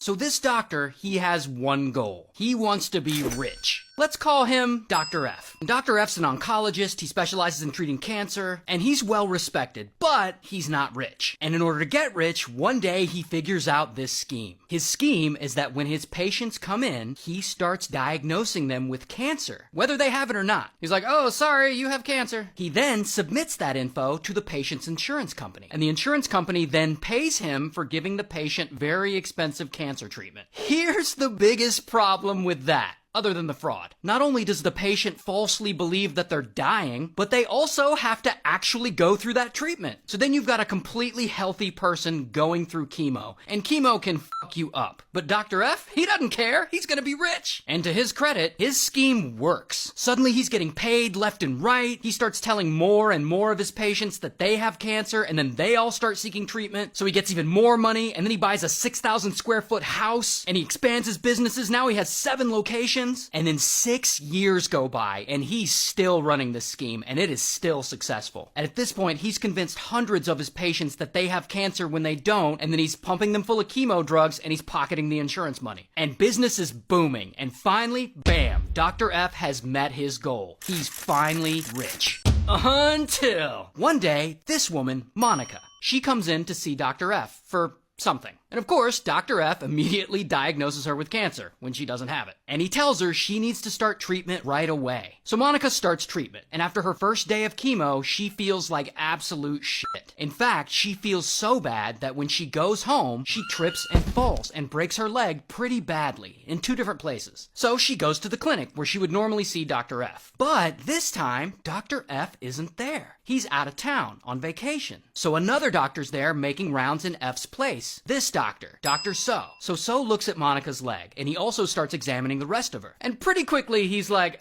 So this doctor, he has one goal. He wants to be rich. Let's call him Dr. F. And Dr. F's an oncologist, he specializes in treating cancer, and he's well respected, but he's not rich. And in order to get rich, one day he figures out this scheme. His scheme is that when his patients come in, he starts diagnosing them with cancer, whether they have it or not. He's like, oh, sorry, you have cancer. He then submits that info to the patient's insurance company, and the insurance company then pays him for giving the patient very expensive cancer treatment. Here's the biggest problem with that. Other than the fraud. Not only does the patient falsely believe that they're dying, but they also have to actually go through that treatment. So then you've got a completely healthy person going through chemo, and chemo can fuck you up. But Dr. F, he doesn't care. He's gonna be rich. And to his credit, his scheme works. Suddenly he's getting paid left and right. He starts telling more and more of his patients that they have cancer, and then they all start seeking treatment. So he gets even more money, and then he buys a 6,000 square foot house, and he expands his businesses. Now he has 7 locations. And then 6 years go by, and he's still running this scheme, and it is still successful. And at this point, he's convinced hundreds of his patients that they have cancer when they don't, and then he's pumping them full of chemo drugs, and he's pocketing the insurance money. And business is booming, and finally, bam, Dr. F has met his goal. He's finally rich. Until one day, this woman, Monica, she comes in to see Dr. F for something. And of course, Dr. F immediately diagnoses her with cancer when she doesn't have it. And he tells her she needs to start treatment right away. So Monica starts treatment, and after her first day of chemo, she feels like absolute shit. In fact, she feels so bad that when she goes home, she trips and falls and breaks her leg pretty badly in 2 different places. So she goes to the clinic where she would normally see Dr. F. But this time, Dr. F isn't there. He's out of town on vacation. So another doctor's there making rounds in F's place. This doctor, Dr. So. So So looks at Monica's leg, and he also starts examining the rest of her. And pretty quickly, he's like,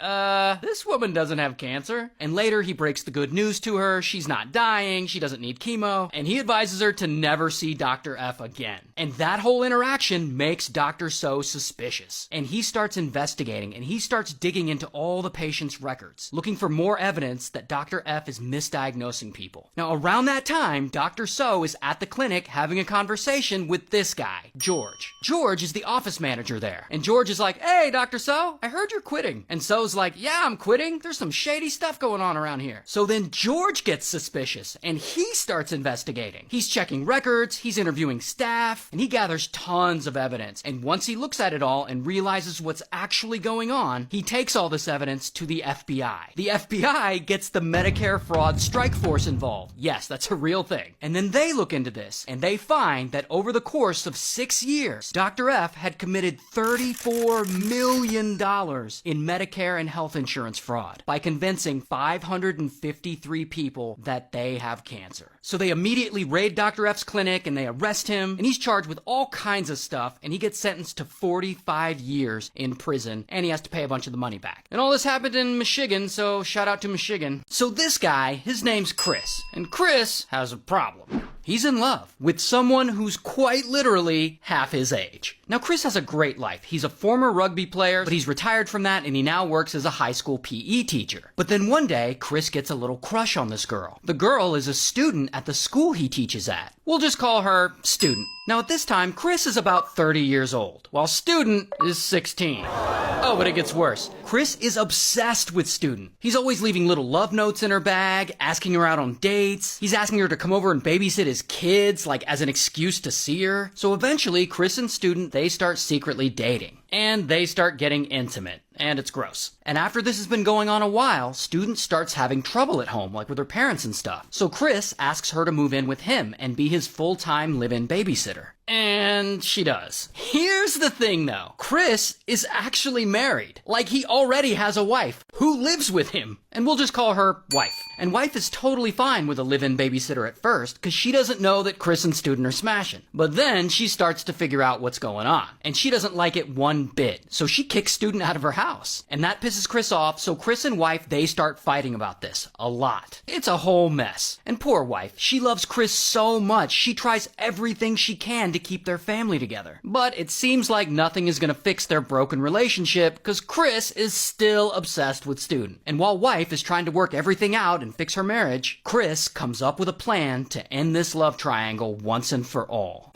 this woman doesn't have cancer. And later, he breaks the good news to her. She's not dying. She doesn't need chemo. And he advises her to never see Dr. F again. And that whole interaction makes Dr. So suspicious. And he starts investigating, and he starts digging into all the patient's records, looking for more evidence that Dr. F is misdiagnosing people. Now, around that time, Dr. So is at the clinic having a conversation with this guy, George. George is the office manager there. And George is like, hey, Dr. So, I heard you're quitting. And So's like, yeah, I'm quitting. There's some shady stuff going on around here. So then George gets suspicious, and he starts investigating. He's checking records, he's interviewing staff, and he gathers tons of evidence. And once he looks at it all and realizes what's actually going on, he takes all this evidence to the FBI. The FBI gets the Medicare Fraud Strike Force involved. Yes, that's a real thing. And then they look into this, and they find that over the course of 6 years, Dr. F had committed $34 million in Medicare and health insurance fraud by convincing 553 people that they have cancer. So they immediately raid Dr. F's clinic, and they arrest him, and he's charged with all kinds of stuff, and he gets sentenced to 45 years in prison, and he has to pay a bunch of the money back. And all this happened in Michigan, so shout out to Michigan. So this guy, his name's Chris, and Chris has a problem. He's in love with someone who's quite literally half his age. Now, Chris has a great life. He's a former rugby player, but he's retired from that, and he now works as a high school PE teacher. But then one day, Chris gets a little crush on this girl. The girl is a student at the school he teaches at. We'll just call her Student. Now, at this time, Chris is about 30 years old, while Student is 16. Oh, but it gets worse. Chris is obsessed with Student. He's always leaving little love notes in her bag, asking her out on dates. He's asking her to come over and babysit his kids, like as an excuse to see her. So eventually, Chris and Student, they start secretly dating. And they start getting intimate. And it's gross. And after this has been going on a while, Student starts having trouble at home, like with her parents and stuff. So Chris asks her to move in with him and be his full-time live-in babysitter. And she does. Here's the thing, though. Chris is actually married. Like, he already has a wife who lives with him. And we'll just call her Wife. And Wife is totally fine with a live-in babysitter at first, because she doesn't know that Chris and Student are smashing. But then she starts to figure out what's going on. And she doesn't like it one bit. So she kicks Student out of her house. And that pisses Chris off, so Chris and Wife, they start fighting about this. A lot. It's a whole mess. And poor Wife, she loves Chris so much, she tries everything she can to keep their family together. But it seems like nothing is gonna fix their broken relationship, because Chris is still obsessed with Student. And while Wife is trying to work everything out and fix her marriage, Chris comes up with a plan to end this love triangle once and for all.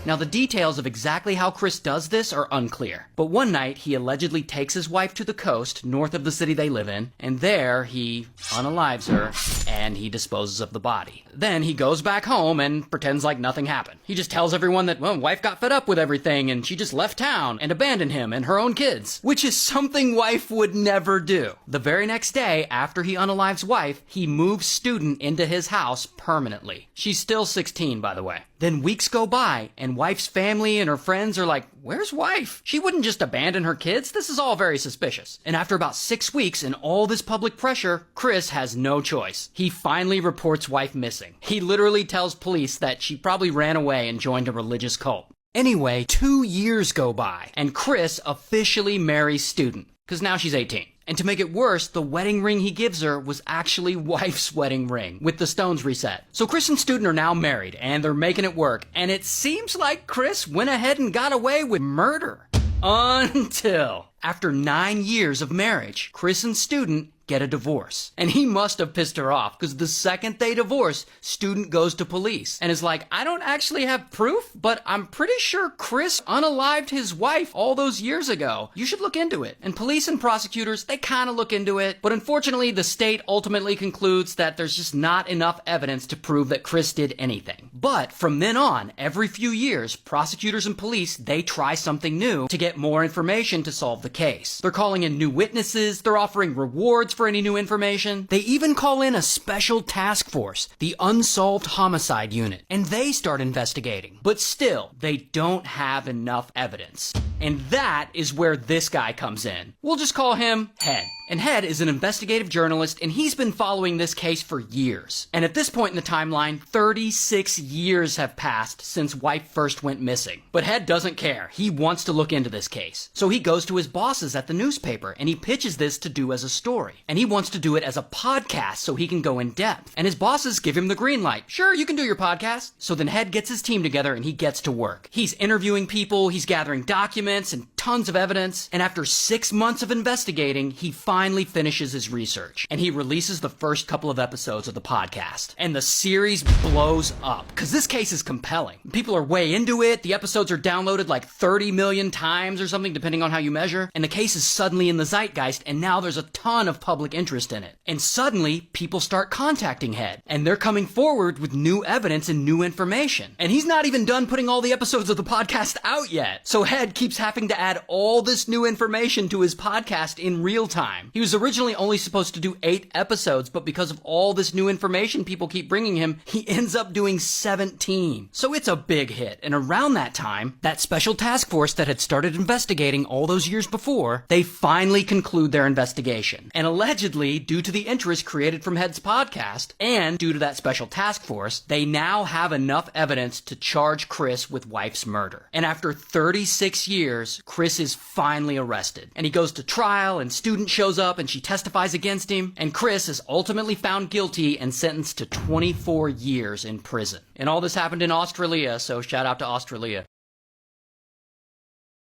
Now, the details of exactly how Chris does this are unclear, but one night he allegedly takes his wife to the coast north of the city they live in, and there he unalives her and he disposes of the body. Then he goes back home and pretends like nothing happened. He just tells everyone that, well, wife got fed up with everything and she just left town and abandoned him and her own kids, which is something wife would never do. The very next day, after he unalives wife, he moves student into his house permanently. She's still 16, by the way. Then weeks go by, and wife's family and her friends are like, where's wife? She wouldn't just abandon her kids. This is all very suspicious. And after about 6 weeks and all this public pressure, Chris has no choice. He finally reports wife missing. He literally tells police that she probably ran away and joined a religious cult. Anyway, 2 years go by, and Chris officially marries student, because now she's 18. And to make it worse, the wedding ring he gives her was actually wife's wedding ring, with the stones reset. So Chris and Student are now married, and they're making it work. And it seems like Chris went ahead and got away with murder. Until, after 9 years of marriage, Chris and Student get a divorce. And he must have pissed her off, because the second they divorce, Student goes to police and is like, I don't actually have proof, but I'm pretty sure Chris unalived his wife all those years ago. You should look into it. And police and prosecutors, they kind of look into it, but unfortunately the state ultimately concludes that there's just not enough evidence to prove that Chris did anything. But from then on, every few years, prosecutors and police, they try something new to get more information to solve the case. They're calling in new witnesses, they're offering rewards for any new information. They even call in a special task force, the Unsolved Homicide Unit, and they start investigating. But still, they don't have enough evidence. And that is where this guy comes in. We'll just call him Head. And Head is an investigative journalist, and he's been following this case for years. And at this point in the timeline, 36 years have passed since wife first went missing. But Head doesn't care. He wants to look into this case. So he goes to his bosses at the newspaper, and he pitches this to do as a story. And he wants to do it as a podcast so he can go in depth. And his bosses give him the green light. Sure, you can do your podcast. So then Head gets his team together, and he gets to work. He's interviewing people, he's gathering documents, and tons of evidence. And after 6 months of investigating, he finally finishes his research, and he releases the first couple of episodes of the podcast. And the series blows up, because this case is compelling. People are way into it, the episodes are downloaded like 30 million times or something, depending on how you measure, and the case is suddenly in the zeitgeist, and now there's a ton of public interest in it. And suddenly, people start contacting Head, and they're coming forward with new evidence and new information. And he's not even done putting all the episodes of the podcast out yet. So Head keeps having to add all this new information to his podcast in real time. He was originally only supposed to do 8 episodes, but because of all this new information people keep bringing him, he ends up doing 17. So it's a big hit. And around that time, that special task force that had started investigating all those years before, they finally conclude their investigation. And allegedly, due to the interest created from Head's podcast, and due to that special task force, they now have enough evidence to charge Chris with wife's murder. And after 36 years, Chris is finally arrested. And he goes to trial, and Student shows up, and she testifies against him, and Chris is ultimately found guilty and sentenced to 24 years in prison. And all this happened in Australia, so shout out to Australia.